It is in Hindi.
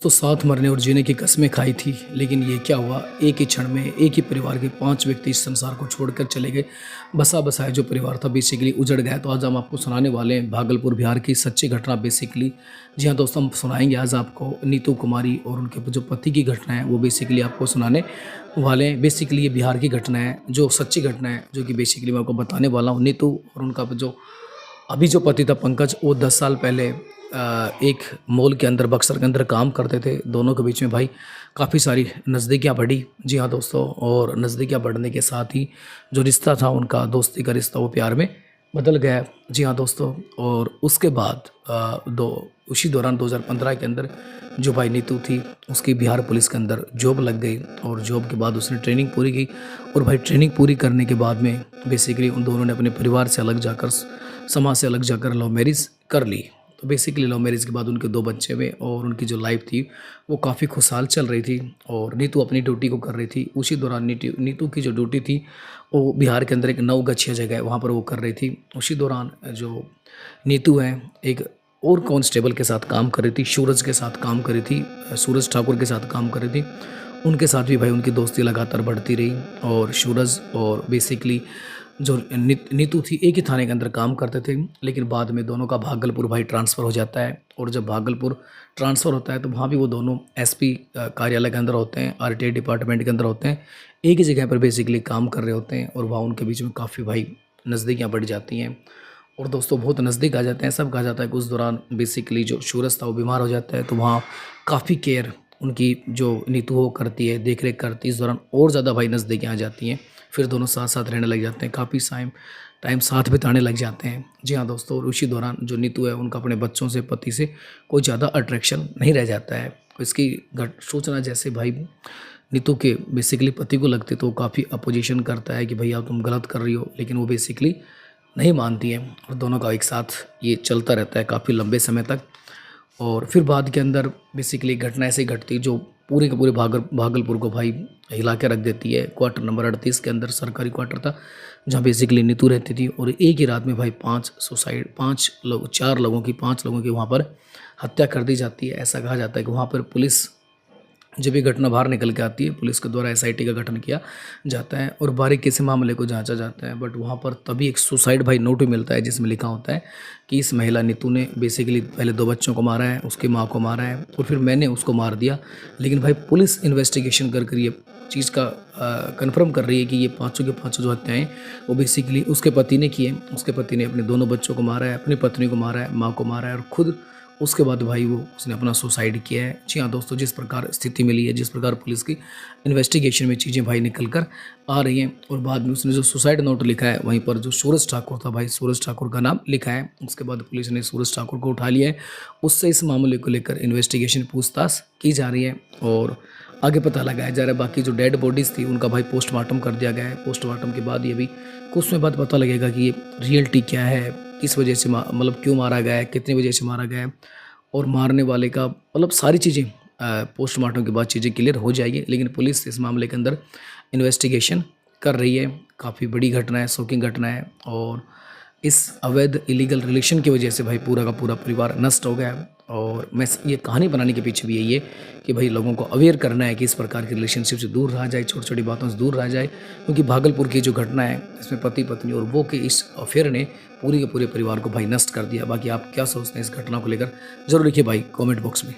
तो साथ मरने और जीने की कस्में खाई थी, लेकिन ये क्या हुआ, एक ही क्षण में एक ही परिवार के 5 व्यक्ति इस संसार को छोड़कर चले गए। बसा-बसाया जो परिवार था बेसिकली उजड़ गया। तो आज हम आपको सुनाने वाले हैं भागलपुर बिहार की सच्ची घटना बेसिकली। जी हाँ दोस्तों, हम सुनाएँगे आज आपको नीतू कुमारी और उनके जो पति की घटना है वो बेसिकली आपको सुनाने वाले हैं। बेसिकली ये बिहार की घटना है, जो सच्ची घटना है, जो कि बेसिकली मैं आपको बताने वाला हूँ। नीतू और उनका जो अभी जो पति था पंकज, वो 10 साल पहले एक मॉल के अंदर बक्सर के अंदर काम करते थे। दोनों के बीच में भाई काफ़ी सारी नज़दीकियाँ बढ़ी। जी हाँ दोस्तों, और नज़दीकियाँ बढ़ने के साथ ही जो रिश्ता था उनका, दोस्ती का रिश्ता, वो प्यार में बदल गया। जी हाँ दोस्तों, और उसके बाद उसी दौरान 2015 के अंदर जो भाई नीतू थी उसकी बिहार पुलिस के अंदर जॉब लग गई। और जॉब के बाद उसने ट्रेनिंग पूरी की, और भाई ट्रेनिंग पूरी करने के बाद में बेसिकली उन दोनों ने अपने परिवार से अलग जाकर, समाज से अलग जाकर लव मैरिज कर ली। तो बेसिकली लव मैरिज के बाद उनके 2 बच्चे हुए और उनकी जो लाइफ थी वो काफ़ी खुशहाल चल रही थी। और नीतू अपनी ड्यूटी को कर रही थी। उसी दौरान नीतू की जो ड्यूटी थी वो बिहार के अंदर एक नवगछिया जगह है, वहाँ पर वो कर रही थी। उसी दौरान जो नीतू है एक और कांस्टेबल के साथ काम कर रही थी, सूरज के साथ काम कर रही थी, सूरज ठाकुर के साथ काम कर रही थी। उनके साथ भी भाई उनकी दोस्ती लगातार बढ़ती रही। और सूरज और बेसिकली जो नीतू थी एक ही थाने के अंदर काम करते थे, लेकिन बाद में दोनों का भागलपुर भाई ट्रांसफ़र हो जाता है। और जब भागलपुर ट्रांसफ़र होता है तो वहाँ भी वो दोनों एसपी कार्यालय के अंदर होते हैं, आरटीआई डिपार्टमेंट के अंदर होते हैं, एक ही जगह पर बेसिकली काम कर रहे होते हैं। और वहाँ उनके बीच में काफ़ी भाई नज़दीकियाँ बढ़ जाती हैं और दोस्तों बहुत नज़दीक आ जाते हैं। सब कहा जाता है कि उस दौरान बेसिकली जो सूरज था वो बीमार हो जाता है, तो वहाँ काफ़ी केयर उनकी जो नीतू वो करती है, देख रेख करती है। इस दौरान और ज़्यादा भाई नज़दीकियाँ आ जाती हैं। फिर दोनों साथ साथ रहने लग जाते हैं, काफ़ी टाइम साथ बिताने लग जाते हैं। जी हाँ दोस्तों, और उसी दौरान जो नीतू है उनका अपने बच्चों से, पति से कोई ज़्यादा अट्रैक्शन नहीं रह जाता है। इसकी सूचना जैसे भाई नीतू के बेसिकली पति को लगती तो वो काफ़ी अपोजिशन करता है कि भैया तुम गलत कर रही हो, लेकिन वो बेसिकली नहीं मानती है। और दोनों का एक साथ ये चलता रहता है काफ़ी लंबे समय तक। और फिर बाद के अंदर बेसिकली घटना ऐसी घटती जो पूरे के पूरे भागलपुर को भाई हिला के रख देती है। क्वार्टर नंबर 38 के अंदर सरकारी क्वार्टर था जहाँ बेसिकली नीतू रहती थी। और एक ही रात में भाई 4 लोगों की वहाँ पर हत्या कर दी जाती है। ऐसा कहा जाता है कि वहाँ पर पुलिस, जब ये घटना बाहर निकल के आती है, पुलिस के द्वारा एसआईटी का गठन किया जाता है और बारीकी से मामले को जांचा जाता है। बट वहाँ पर तभी एक सुसाइड भाई नोट भी मिलता है जिसमें लिखा होता है कि इस महिला नीतू ने बेसिकली पहले 2 बच्चों को मारा है, उसकी माँ को मारा है और फिर मैंने उसको मार दिया। लेकिन भाई पुलिस इन्वेस्टिगेशन कर ये चीज़ का कन्फर्म कर रही है कि ये पाँचों के पाँचों जो हत्याएँ वो बेसिकली उसके पति ने की है। उसके पति ने अपने दोनों बच्चों को मारा है, अपनी पत्नी को मारा है, माँ को मारा है और खुद उसके बाद भाई उसने अपना सुसाइड किया है। जी हाँ दोस्तों, जिस प्रकार स्थिति मिली है, जिस प्रकार पुलिस की इन्वेस्टिगेशन में चीज़ें भाई निकल कर आ रही हैं, और बाद में उसने जो सुसाइड नोट लिखा है वहीं पर जो सूरज ठाकुर था भाई, सूरज ठाकुर का नाम लिखा है। उसके बाद पुलिस ने सूरज ठाकुर को उठा लिया है, उससे इस मामले को लेकर इन्वेस्टिगेशन पूछताछ की जा रही है और आगे पता लगाया जा रहा है। बाकी जो डेड बॉडीज़ थी उनका भाई पोस्टमार्टम कर दिया गया है। पोस्टमार्टम के बाद ये भी कुछ समय बाद पता लगेगा कि ये रियलिटी क्या है, किस वजह से मतलब क्यों मारा गया है, कितनी वजह से मारा गया है, और मारने वाले का मतलब सारी चीज़ें पोस्टमार्टम के बाद चीज़ें क्लियर हो जाएगी। लेकिन पुलिस इस मामले के अंदर इन्वेस्टिगेशन कर रही है। काफ़ी बड़ी घटना है, शॉकिंग घटना है, और इस अवैध इलीगल रिलेशन की वजह से भाई पूरा का पूरा परिवार नष्ट हो गया है। और मैं ये कहानी बनाने के पीछे भी यही है कि भाई लोगों को अवेयर करना है कि इस प्रकार की रिलेशनशिप से दूर रहा जाए, छोटी छोटी बातों से दूर रहा जाए। क्योंकि भागलपुर की जो घटना है इसमें पति पत्नी और वो के इस अफेयर ने पूरे के पूरे परिवार को भाई नष्ट कर दिया। बाकी आप क्या सोचते हैं इस घटना को लेकर, जरूर लिखिए भाई कमेंट बॉक्स में।